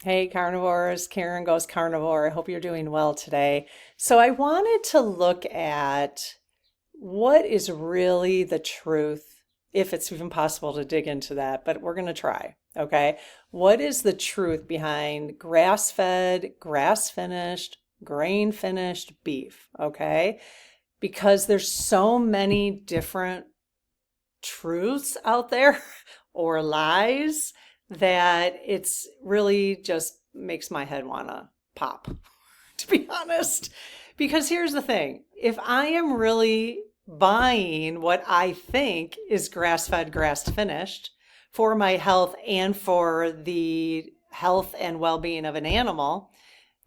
Hey, carnivores. Karen goes carnivore. I hope you're doing well today. So, I wanted to look at what is really the truth, if it's even possible to dig into that, but we're going to try. Okay. What is the truth behind grass fed, grass finished, grain finished beef? Okay. Because there's so many different truths out there or lies that it's really just makes my head want to pop, to be honest. Because here's the thing, if I am really buying what I think is grass fed, grass finished for my health and for the health and well being of an animal,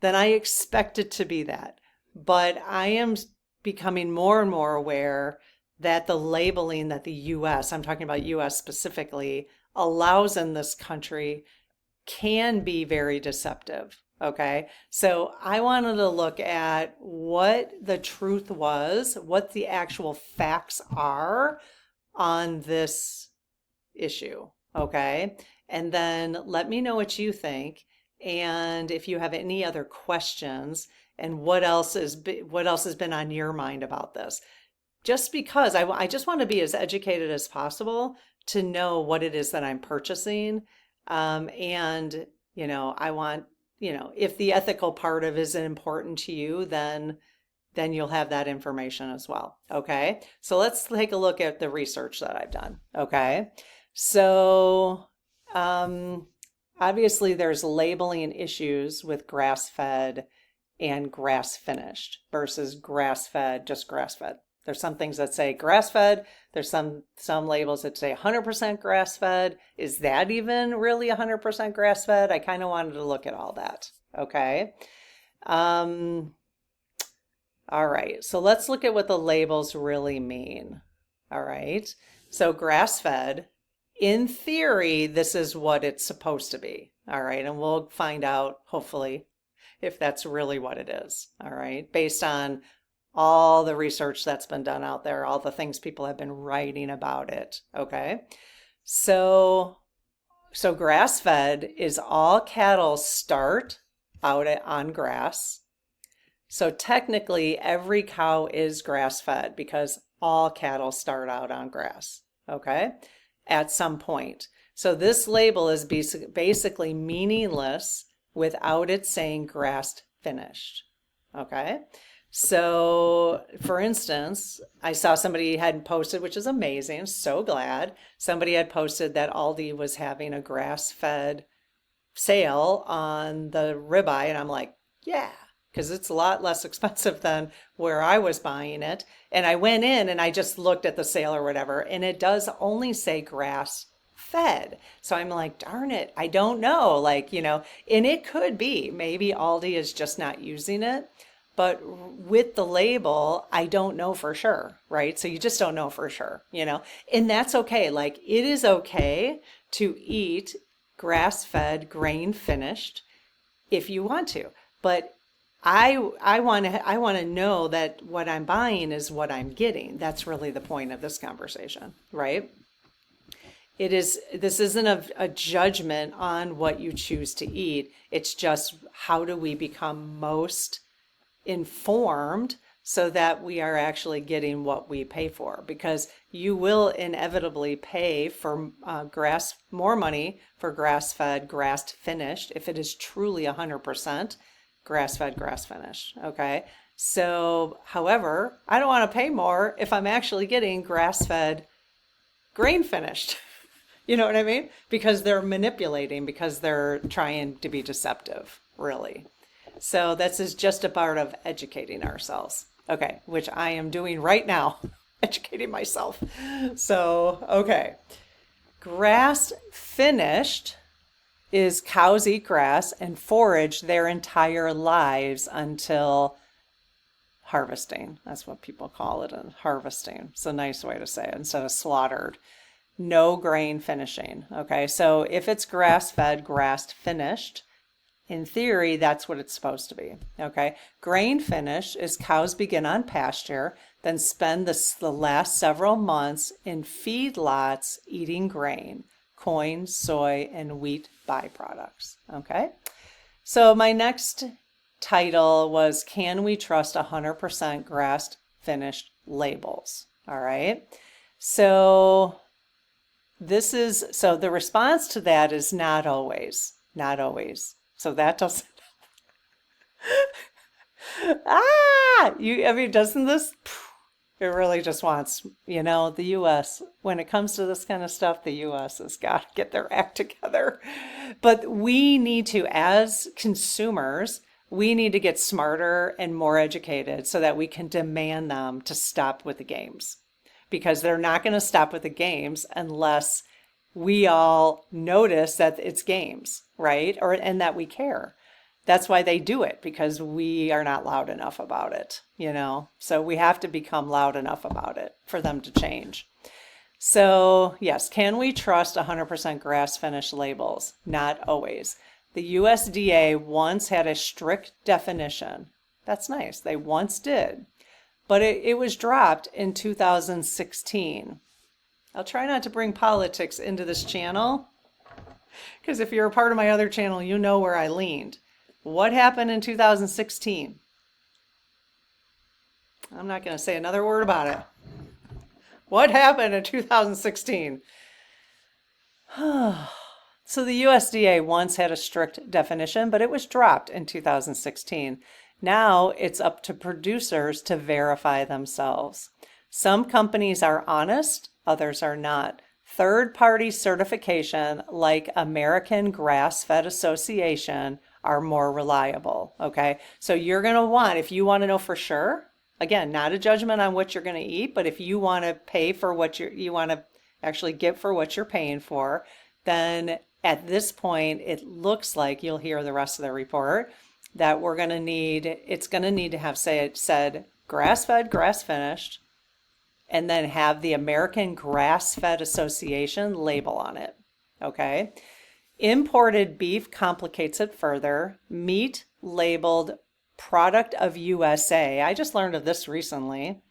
then I expect it to be that. But I am becoming more and more aware that the labeling that the US, I'm talking about US specifically, allows in this country can be very deceptive. Okay. So I wanted to look at what the truth was, what the actual facts are on this issue. Okay. And then let me know what you think. And if you have any other questions and what else has been on your mind about this, just because I just want to be as educated as possible to know what it is that I'm purchasing. And, I want, if the ethical part of it is important to you, then you'll have that information as well. Okay. So let's take a look at the research that I've done. Okay. So, um, obviously there's labeling issues with grass fed and grass finished versus grass fed, just grass fed. There's some things that say grass fed. There's some labels that say 100% grass fed. Is that even really 100% grass fed? I kind of wanted to look at all that. Okay. Um, all right. So let's look at what the labels really mean. All right. So grass fed, in theory, this is what it's supposed to be. All right. And we'll find out, hopefully, if that's really what it is. All right. Based on all the research that's been done out there, all the things people have been writing about it. Okay. So, so grass fed is all cattle start out on grass. So technically every cow is grass fed because all cattle start out on grass. Okay. At some point. So this label is basically meaningless without it saying grass finished. Okay. So, for instance, I saw somebody had posted, which is amazing, so glad. Somebody had posted that Aldi was having a grass-fed sale on the ribeye, and I'm like, yeah, because it's a lot less expensive than where I was buying it. And I went in and I just looked at the sale or whatever, and it does only say grass fed. So I'm like, darn it, I don't know. And it could be maybe Aldi is just not using it. But with the label, I don't know for sure, right? So you just don't know for sure. And that's okay. Like it is okay to eat grass-fed, grain-finished if you want to. But I want to know that what I'm buying is what I'm getting. That's really the point of this conversation, right? This isn't a judgment on what you choose to eat. It's just how do we become most informed so that we are actually getting what we pay for, because you will inevitably pay for more money for grass fed, grass finished if it is truly 100% grass fed, grass finished. Okay. So, however, I don't want to pay more if I'm actually getting grass fed, grain finished. You know what I mean? Because they're manipulating, because they're trying to be deceptive, really. So this is just a part of educating ourselves. Okay, which I am doing right now, educating myself. So, okay. Grass finished is cows eat grass and forage their entire lives until harvesting. That's what people call it, harvesting. It's a nice way to say it instead of slaughtered. No grain finishing. Okay, so if it's grass fed, grass finished, in theory, that's what it's supposed to be. Okay. Grain finish is cows begin on pasture, then spend the last several months in feedlots eating grain, corn, soy, and wheat byproducts. Okay. So my next title was, Can We Trust 100% Grass Finished Labels? All right. So so the response to that is not always, not always. So that doesn't, I mean, doesn't this, it really just wants, the US, when it comes to this kind of stuff, the US has got to get their act together. But we need to, as consumers, we need to get smarter and more educated so that we can demand them to stop with the games. Because they're not going to stop with the games unless we all notice that it's games, right? And that we care. That's why they do it, because we are not loud enough about it, So we have to become loud enough about it for them to change. So yes, can we trust 100% grass finished labels? Not always. The USDA once had a strict definition. That's nice. They once did. But it was dropped in 2016. I'll try not to bring politics into this channel, because if you're a part of my other channel, you know where I leaned. What happened in 2016? I'm not going to say another word about it. What happened in 2016? So the USDA once had a strict definition, but it was dropped in 2016. Now it's up to producers to verify themselves. Some companies are honest, others are not. Third-party certification like American Grassfed Association are more reliable, okay? So you're going to want, if you want to know for sure, again, not a judgment on what you're going to eat, but if you want to pay for what you want to actually get for what you're paying for, then at this point, it looks like, you'll hear the rest of the report, that it's going to need to have said grass-fed, grass-finished, and then have the American Grassfed Association label on it, okay? Imported beef complicates it further. Meat labeled product of USA. I just learned of this recently.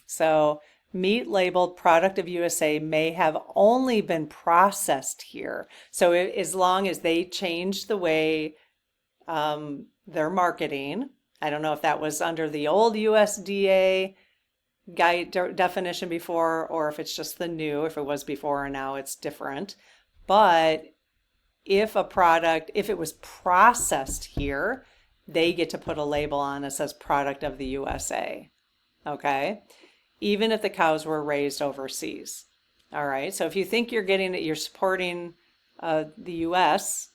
So meat labeled product of USA may have only been processed here. So as long as they change the way they're marketing, I don't know if that was under the old USDA guide definition before, or if it's just the new, if it was before and now it's different. But if it was processed here, they get to put a label on that says product of the USA, okay? Even if the cows were raised overseas. All right, so if you think you're supporting the US,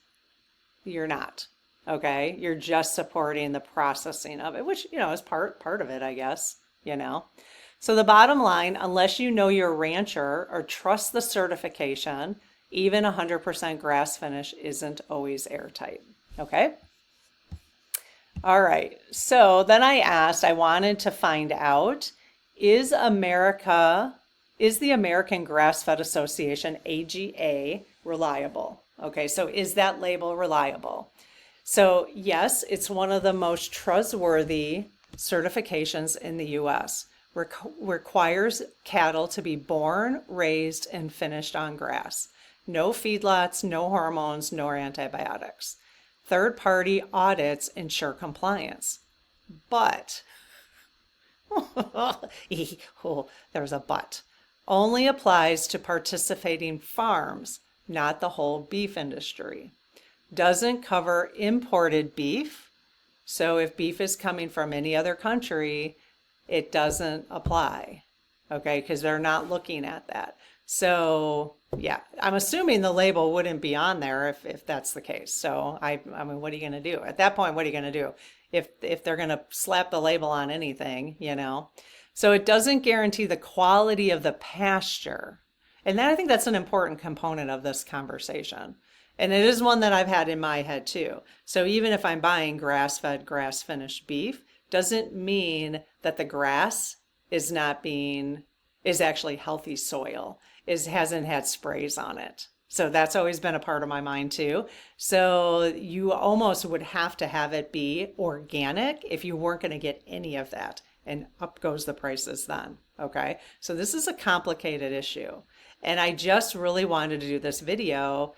you're not, okay? You're just supporting the processing of it, which, is part of it, I guess, So the bottom line, unless you know your rancher or trust the certification, even 100% grass finish isn't always airtight, okay? All right, so then I wanted to find out, is the American Grassfed Association, AGA, reliable? Okay, so is that label reliable? So yes, it's one of the most trustworthy certifications in the US. Requires cattle to be born, raised, and finished on grass. No feedlots, no hormones, no antibiotics. Third-party audits ensure compliance. But, there's a but, only applies to participating farms, not the whole beef industry. Doesn't cover imported beef. So if beef is coming from any other country, it doesn't apply, okay, because they're not looking at that. So yeah, I'm assuming the label wouldn't be on there if that's the case. So I mean, what are you going to do? At that point, what are you going to do? If they're going to slap the label on anything, So it doesn't guarantee the quality of the pasture. And I think that's an important component of this conversation. And it is one that I've had in my head too. So even if I'm buying grass-fed, grass-finished beef, doesn't mean that the grass is actually healthy soil, hasn't had sprays on it. So that's always been a part of my mind too. So you almost would have to have it be organic if you weren't going to get any of that. And up goes the prices then. Okay. So this is a complicated issue. And I just really wanted to do this video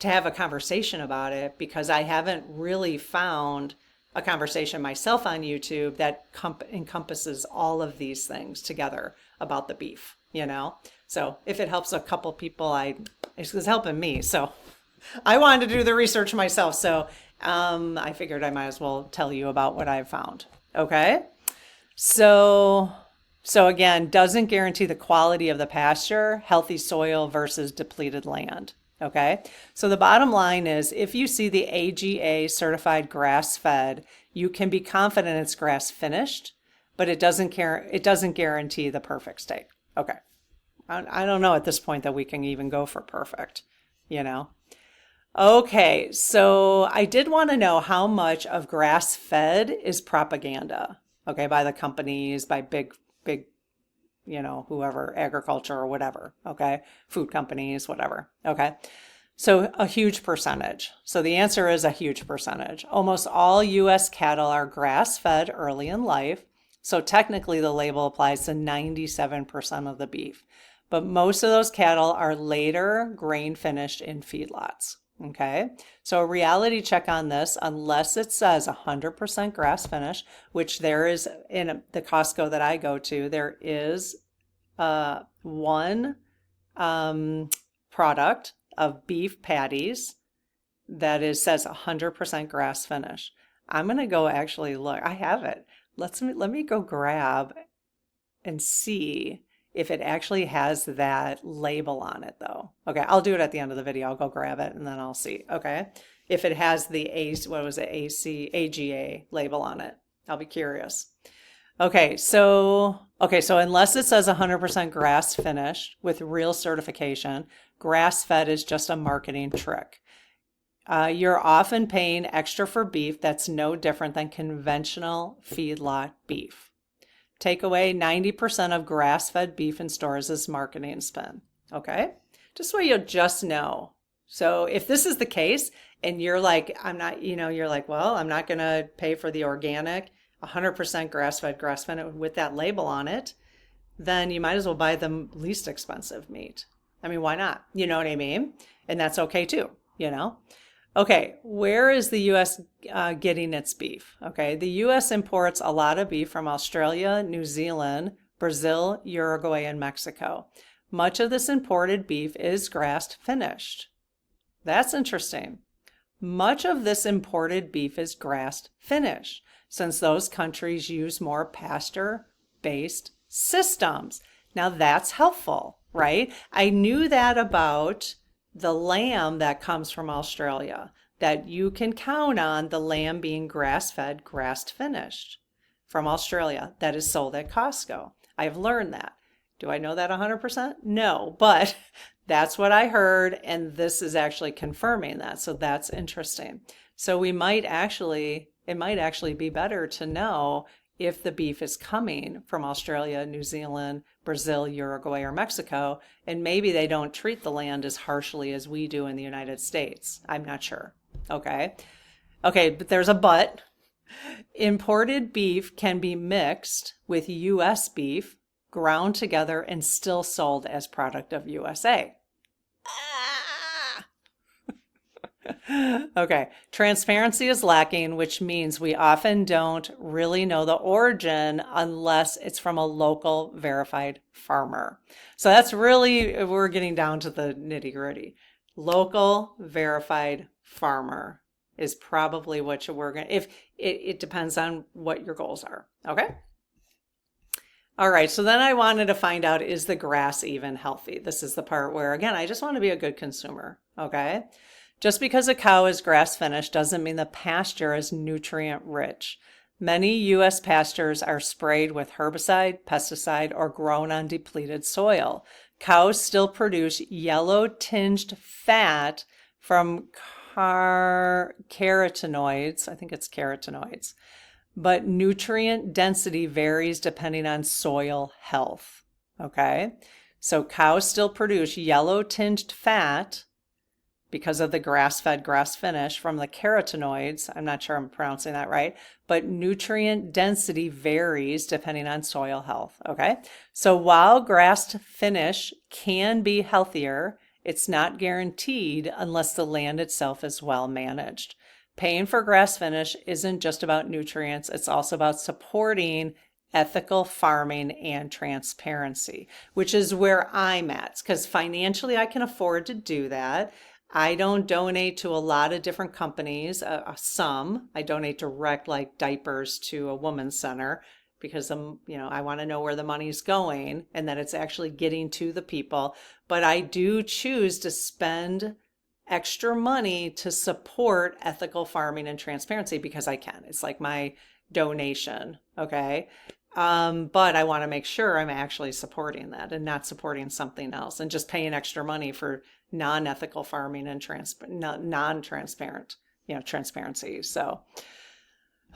to have a conversation about it, because I haven't really found a conversation myself on YouTube that encompasses all of these things together about the beef, you know? So if it helps a couple people, it's helping me. So I wanted to do the research myself. So I figured I might as well tell you about what I've found. Okay. So again, doesn't guarantee the quality of the pasture, healthy soil versus depleted land. Okay. So the bottom line is, if you see the AGA certified grass fed, you can be confident it's grass finished, but it doesn't guarantee the perfect steak. Okay. I don't know at this point that we can even go for perfect, you know? Okay. So I did want to know how much of grass fed is propaganda, okay, by the companies, by big, you know, whoever, agriculture or whatever, okay, food companies, whatever, okay. So a huge percentage. So the answer is a huge percentage. Almost all U.S. cattle are grass-fed early in life. So technically the label applies to 97% of the beef. But most of those cattle are later grain finished in feedlots. Okay, so a reality check on this, unless it says 100% grass finish, which there is in the Costco that I go to, there is one product of beef patties that says 100% grass finish. I'm going to go actually look. I have it. Let me go grab and see if it actually has that label on it though. Okay, I'll do it at the end of the video. I'll go grab it and then I'll see. Okay, if it has the AGA label on it. I'll be curious. Okay, so unless it says 100% grass finished with real certification, grass fed is just a marketing trick. You're often paying extra for beef that's no different than conventional feedlot beef. Take away 90% of grass-fed beef in stores is marketing spin. Okay, just so you'll just know. So if this is the case and you're like, I'm not, you're like, well, I'm not going to pay for the organic 100% grass-fed with that label on it, then you might as well buy the least expensive meat. I mean, why not? You know what I mean? And that's okay too, you know? Okay, where is the U.S. Getting its beef? Okay, the U.S. imports a lot of beef from Australia, New Zealand, Brazil, Uruguay, and Mexico. Much of this imported beef is grass finished. That's interesting. Much of this imported beef is grass finished, since those countries use more pasture-based systems. Now that's helpful, right? I knew that about the lamb that comes from Australia, that you can count on the lamb being grass-fed, grass-finished from Australia that is sold at Costco. I've learned that. Do I know that 100%? No, but that's what I heard, and this is actually confirming that. So that's interesting. So it might actually be better to know if the beef is coming from Australia, New Zealand, Brazil, Uruguay, or Mexico, and maybe they don't treat the land as harshly as we do in the United States. I'm not sure. Okay, but there's a but. Imported beef can be mixed with U.S. beef, ground together, and still sold as product of USA. Okay, transparency is lacking, which means we often don't really know the origin unless it's from a local verified farmer. So that's really, we're getting down to the nitty-gritty. Local verified farmer is probably what we're going to, if it depends on what your goals are. Okay. All right, so then I wanted to find out, is the grass even healthy? This is the part where, again, I just want to be a good consumer. Okay. Just because a cow is grass finished doesn't mean the pasture is nutrient rich. Many U.S. pastures are sprayed with herbicide, pesticide, or grown on depleted soil. Cows still produce yellow tinged fat from carotenoids. I think it's carotenoids. But nutrient density varies depending on soil health. Okay? So cows still produce yellow tinged fat because of the grass-fed, grass-finished from the carotenoids. I'm not sure I'm pronouncing that right, but nutrient density varies depending on soil health, okay? So while grass finish can be healthier It's not guaranteed unless the land itself is well managed. Paying for grass finish isn't just about nutrients, it's also about supporting ethical farming and transparency, which is where I'm at, because financially I can afford to do that. I don't donate to a lot of different companies. Some I donate direct, like diapers, to a women's center because I want to know where the money's going and that it's actually getting to the people. But I do choose to spend extra money to support ethical farming and transparency because I can. It's like my donation, okay? But I want to make sure I'm actually supporting that and not supporting something else and just paying extra money for non-ethical farming and non-transparent, transparency. So,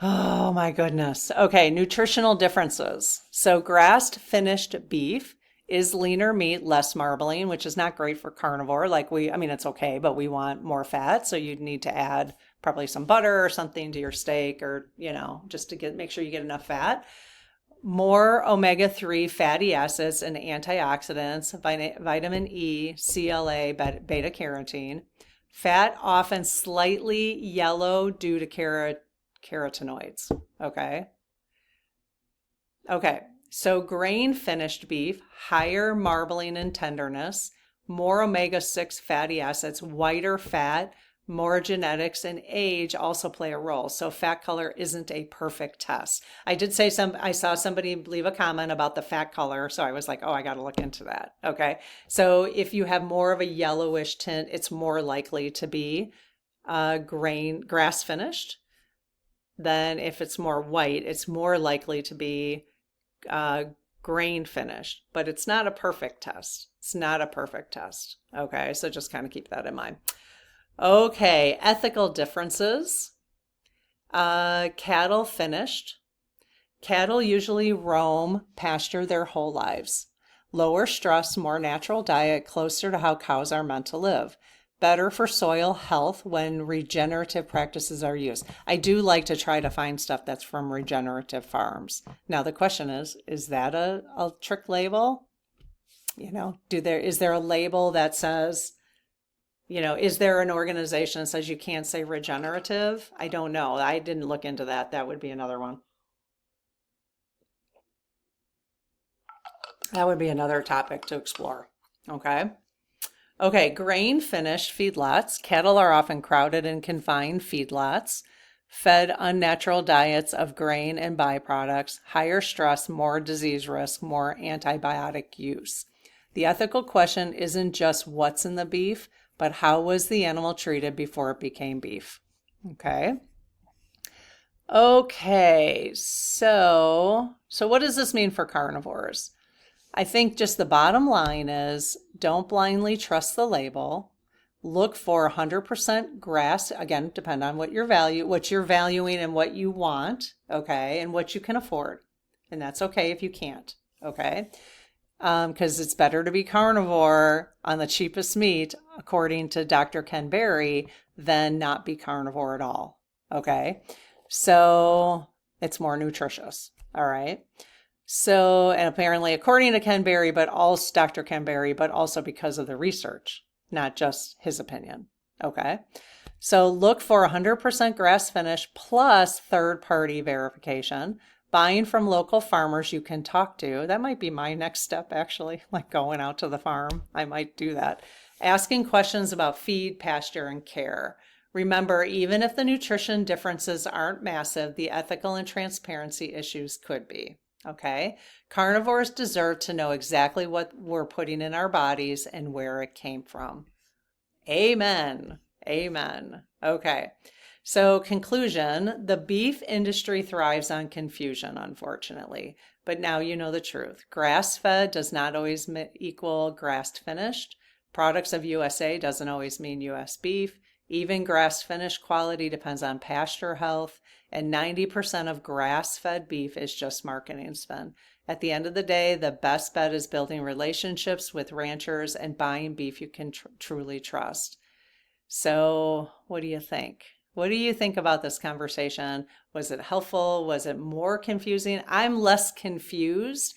oh my goodness. Okay, nutritional differences. So grass finished beef is leaner meat, less marbling, which is not great for carnivore. It's okay, but we want more fat. So you'd need to add probably some butter or something to your steak or, just to make sure you get enough fat. More omega-3 fatty acids and antioxidants, vitamin E, CLA, beta carotene. Fat often slightly yellow due to carotenoids. Okay. So grain finished beef, higher marbling and tenderness, more omega-6 fatty acids, whiter fat, more genetics, and age also play a role. So fat color isn't a perfect test. I saw somebody leave a comment about the fat color. So I was like, oh, I got to look into that. Okay. So if you have more of a yellowish tint, it's more likely to be grass finished. Then if it's more white, it's more likely to be grain finished, but it's not a perfect test. It's not a perfect test. Okay. So just kind of keep that in mind. Okay, ethical differences. Cattle finished. Cattle usually roam pasture their whole lives. Lower stress, more natural diet, closer to how cows are meant to live. Better for soil health when regenerative practices are used. I do like to try to find stuff that's from regenerative farms. Now the question is that a trick label? Is there a label that says, is there an organization that says you can't say regenerative? I don't know. I didn't look into that. That would be another one. That would be another topic to explore. Okay. Okay, grain finished feedlots. Cattle are often crowded in confined feedlots, fed unnatural diets of grain and byproducts, higher stress, more disease risk, more antibiotic use. The ethical question isn't just what's in the beef, but how was the animal treated before it became beef? Okay. Okay, so what does this mean for carnivores? I think just the bottom line is don't blindly trust the label. Look for 100% grass. Again, depend on what you're valuing and what you want, okay, and what you can afford. And that's okay if you can't, okay? Because it's better to be carnivore on the cheapest meat, according to Dr. Ken Berry, than not be carnivore at all. Okay. So it's more nutritious. All right. So, and apparently, according to Ken Berry, Dr. Ken Berry, but also because of the research, not just his opinion. Okay. So look for 100% grass finish plus third-party verification. Buying from local farmers you can talk to. That might be my next step, actually, like going out to the farm. I might do that. Asking questions about feed, pasture, and care. Remember, even if the nutrition differences aren't massive, the ethical and transparency issues could be. Okay? Carnivores deserve to know exactly what we're putting in our bodies and where it came from. Amen. Amen. Okay. So conclusion, the beef industry thrives on confusion, unfortunately. But now you know the truth. Grass-fed does not always equal grass-finished. Products of USA doesn't always mean US beef. Even grass-finished quality depends on pasture health. And 90% of grass-fed beef is just marketing spin. At the end of the day, the best bet is building relationships with ranchers and buying beef you can truly trust. So what do you think? What do you think about this conversation? Was it helpful? Was it more confusing? I'm less confused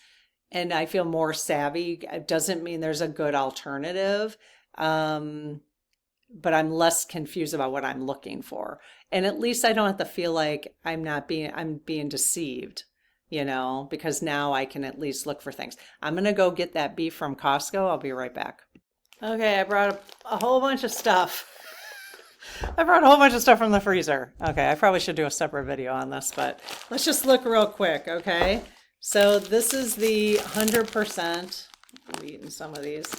and I feel more savvy. It doesn't mean there's a good alternative. But I'm less confused about what I'm looking for. And at least I don't have to feel like I'm being deceived, because now I can at least look for things. I'm going to go get that beef from Costco. I'll be right back. Okay, I brought a whole bunch of stuff. I brought a whole bunch of stuff from the freezer. Okay, I probably should do a separate video on this, but let's just look real quick, okay? So this is the 100%. I'm eating some of these.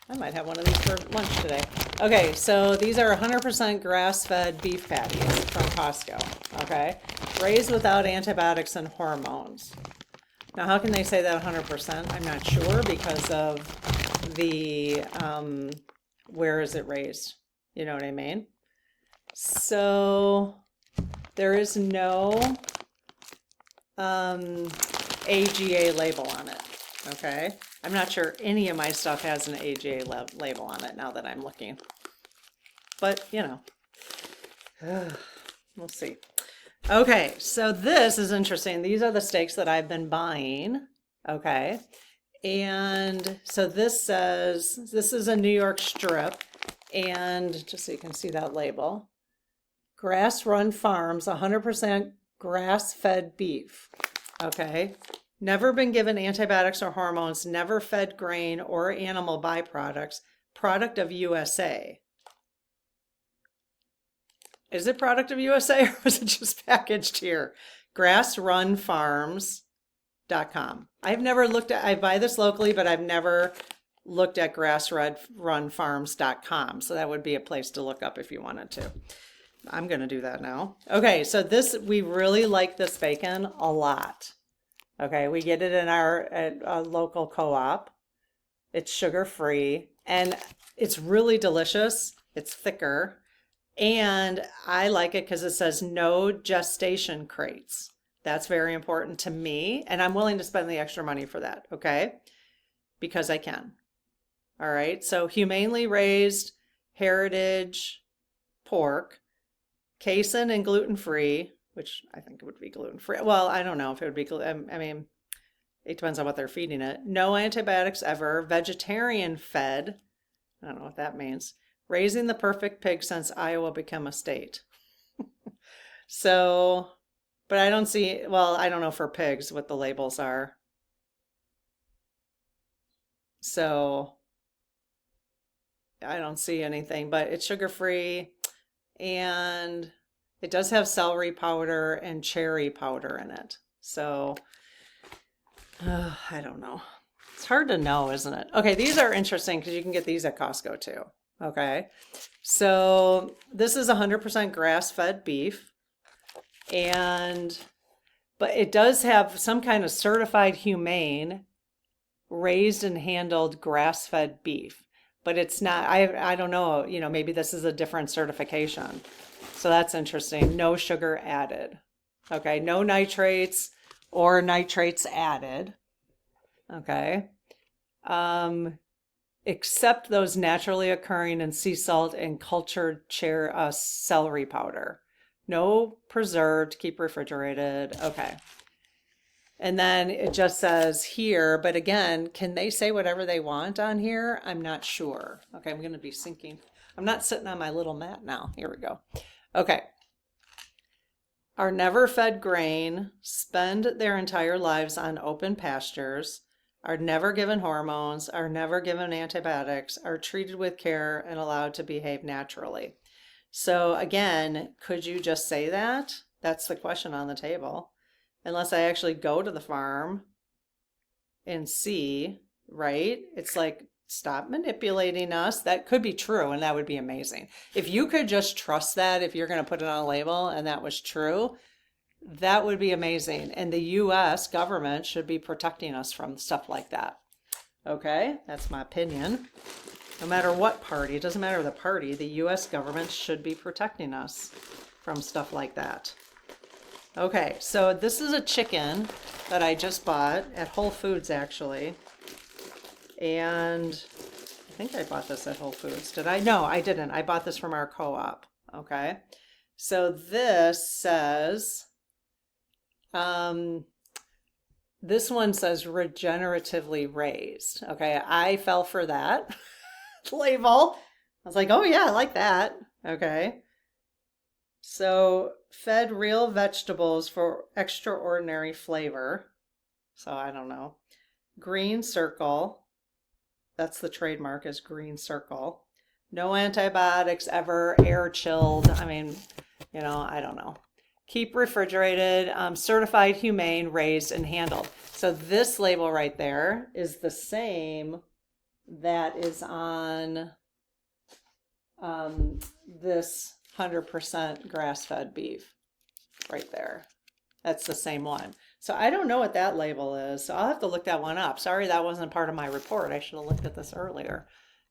I might have one of these for lunch today. Okay, so these are 100% grass-fed beef patties from Costco, okay? Raised without antibiotics and hormones. Now, how can they say that 100%? I'm not sure because of the, where is it raised? You know what I mean? So there is no AGA label on it, okay? I'm not sure any of my stuff has an AGA label on it now that I'm looking. But, we'll see. Okay, so this is interesting. These are the steaks that I've been buying, okay? And so this says, this is a New York strip, and just so you can see that label, Grass-Run Farms, 100% grass-fed beef, okay? Never been given antibiotics or hormones, never fed grain or animal byproducts, product of USA. Is it product of USA or was it just packaged here? Grassrunfarms.com. I've never looked at, I buy this locally, but I've never looked at grassrunfarms.com. So that would be a place to look up if you wanted to. I'm going to do that now. Okay, so we really like this bacon a lot. Okay, we get it in our local co-op. It's sugar-free and it's really delicious. It's thicker and I like it because it says no gestation crates. That's very important to me and I'm willing to spend the extra money for that, okay? Because I can. All right, so humanely raised heritage pork, casein and gluten-free, which I think it would be gluten-free. Well, I don't know if it would be gluten. I mean, it depends on what they're feeding it. No antibiotics ever. Vegetarian fed. I don't know what that means. Raising the perfect pig since Iowa became a state. So, but I don't see, well, I don't know for pigs what the labels are. So, I don't see anything, but it's sugar-free and it does have celery powder and cherry powder in it. So, I don't know. It's hard to know, isn't it? Okay, these are interesting because you can get these at Costco too. Okay, so this is 100% grass-fed beef. But it does have some kind of certified humane, raised and handled grass-fed beef. But it's not, I don't know, maybe this is a different certification. So that's interesting. No sugar added. Okay, no nitrates or nitrates added. Okay. Except those naturally occurring in sea salt and cultured celery powder. No preserved, keep refrigerated. Okay. And then it just says here, but again, can they say whatever they want on here? I'm not sure. Okay, I'm going to be sinking. I'm not sitting on my little mat now. Here we go. Okay. Are never fed grain, spend their entire lives on open pastures, are never given hormones, are never given antibiotics, are treated with care and allowed to behave naturally. So again, could you just say that? That's the question on the table. Unless I actually go to the farm and see, right? It's like, stop manipulating us. That could be true, and that would be amazing. If you could just trust that, if you're going to put it on a label and that was true, that would be amazing. And the U.S. government should be protecting us from stuff like that. Okay, that's my opinion. No matter what party, it doesn't matter the party, the U.S. government should be protecting us from stuff like that. Okay, so this is a chicken that I just bought at Whole Foods, actually. And I think I bought this at Whole Foods. Did I? No, I didn't. I bought this from our co-op. Okay, so this says, this one says regeneratively raised. Okay, I fell for that label I was like, oh yeah, I like that. Okay. So fed real vegetables for extraordinary flavor. So I don't know. Green circle. That's the trademark is green circle. No antibiotics ever, air chilled. I mean, I don't know. Keep refrigerated, certified humane, raised and handled. So this label right there is the same that is on this 100% grass-fed beef right there. That's the same one. So I don't know what that label is. So I'll have to look that one up. Sorry, that wasn't part of my report. I should have looked at this earlier.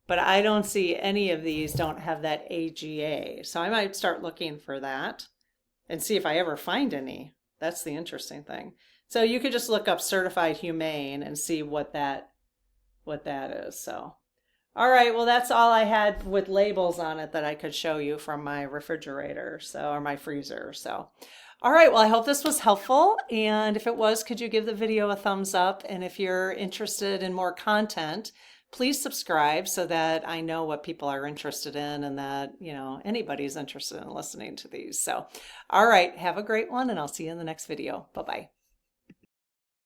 But I don't see any of these don't have that AGA. So I might start looking for that and see if I ever find any. That's the interesting thing. So you could just look up certified humane and see what that is. So all right, well, that's all I had with labels on it that I could show you from my refrigerator, or my freezer. So, all right, well, I hope this was helpful. And if it was, could you give the video a thumbs up? And if you're interested in more content, please subscribe so that I know what people are interested in and that, anybody's interested in listening to these. So, all right, have a great one, and I'll see you in the next video. Bye-bye.